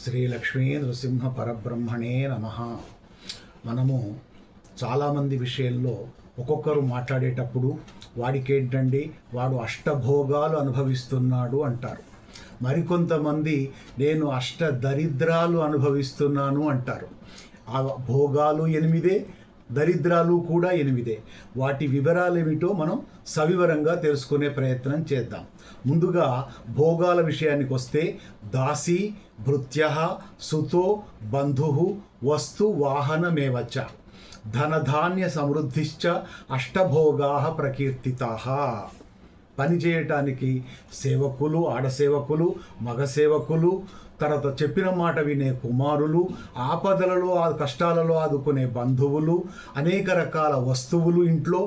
శ్రీ లక్ష్మీ నృసింహ పరబ్రహ్మణే నమః. మనము చాలామంది విషయంలో ఒక్కొక్కరు మాట్లాడేటప్పుడు వాడికేంటండి వాడు అష్టభోగాలు అనుభవిస్తున్నాడు అంటారు. మరికొంతమంది నేను అష్ట దరిద్రాలు అనుభవిస్తున్నాను అంటారు. ఆ భోగాలు 8, దరిద్రాలు కూడా 8. వాటి వివరాలు ఏమిటో మనం సవివరంగా తెలుసుకునే ప్రయత్నం చేద్దాం. ముందుగా భోగాల విషయానికి వస్తే దాసి భృత్య సుతో బంధు వస్తు వాహనమేవచ ధనధాన్య సమృద్ధిశ్చ అష్టభోగా ప్రకీర్తితా. పని చేయటానికి సేవకులు, ఆడసేవకులు, మగ సేవకులు, తర్వాత చెప్పిన మాట వినే కుమారులు, ఆపదలలో కష్టాలలో ఆదుకునే బంధువులు, అనేక రకాల వస్తువులు ఇంట్లో,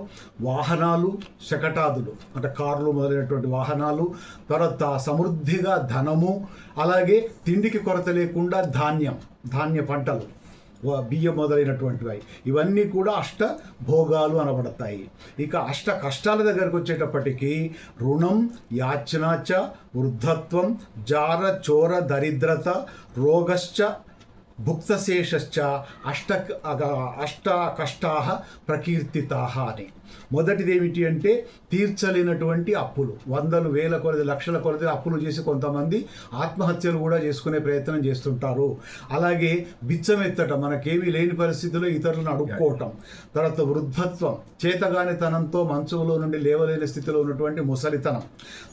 వాహనాలు, శకటాదులు అంటే కార్లు మొదలైనటువంటి వాహనాలు, తర్వాత సమృద్ధిగా ధనము, అలాగే తిండికి కొరత లేకుండా ధాన్య పంటలు, బియ్యం మొదలైనటువంటివి, ఇవన్నీ కూడా అష్ట భోగాలు అనబడతాయి. ఇక అష్ట కష్టాల దగ్గరకు వచ్చేటప్పటికీ రుణం, యాచనాచ, వృద్ధత్వం, జార చోర దరిద్రత, రోగశ్చ భుక్తశేషశ్చ అష్ట కష్టా ప్రకీర్తితా అని. మొదటిది ఏమిటి అంటే తీర్చలేనటువంటి అప్పులు, వందలు, వేల కొలది, లక్షల కొలది అప్పులు చేసి కొంతమంది ఆత్మహత్యలు కూడా చేసుకునే ప్రయత్నం చేస్తుంటారు. అలాగే బిచ్చమెత్తటం, మనకేమీ లేని పరిస్థితుల్లో ఇతరులను అడుక్కోవటం. తర్వాత వృద్ధత్వం, చేతగానితనంతో మంచంలో నుండి లేవలేని స్థితిలో ఉన్నటువంటి ముసలితనం.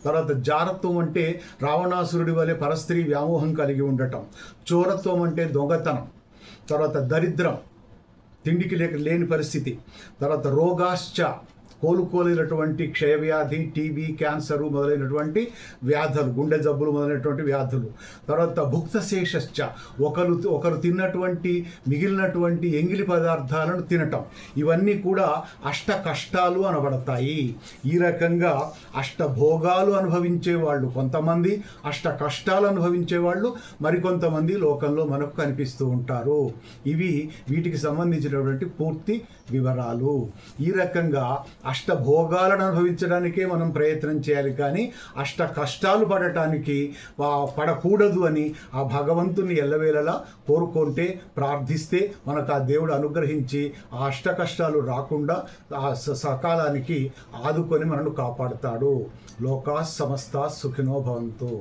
తర్వాత జారత్వం అంటే రావణాసురుడి వలె పరస్త్రీ వ్యామోహం కలిగి ఉండటం. చోరత్వం అంటే దొంగతనం. తర్వాత దరిద్రం, తిండికి లేని పరిస్థితి. తర్వాత రోగాశ్చ, కోలుకోలేనటువంటి క్షయవ్యాధి, టీబీ, క్యాన్సరు మొదలైనటువంటి వ్యాధులు, గుండె జబ్బులు మొదలైనటువంటి వ్యాధులు. తర్వాత భుక్తశేషశ్చ, ఒకరు తిన్నటువంటి మిగిలినటువంటి ఎంగిలి పదార్థాలను తినటం. ఇవన్నీ కూడా అష్ట కష్టాలు అనబడతాయి. ఈ రకంగా అష్టభోగాలు అనుభవించే వాళ్ళు కొంతమంది, అష్ట కష్టాలు అనుభవించే వాళ్ళు మరికొంతమంది లోకంలో మనకు కనిపిస్తూ ఉంటారు. ఇవి వీటికి సంబంధించినటువంటి పూర్తి వివరాలు. ఈ రకంగా అష్టభోగాలను అనుభవించడానికే మనం ప్రయత్నం చేయాలి, కానీ అష్ట కష్టాలు పడకూడదు అని ఆ భగవంతుని ఎల్లవేళలా కోరుకుంటే, ప్రార్థిస్తే మనకు ఆ దేవుడు అనుగ్రహించి ఆ అష్ట కష్టాలు రాకుండా ఆ సకాలానికి ఆదుకొని మనను కాపాడుతాడు. లోకా సమస్త సుఖినో భవంతు.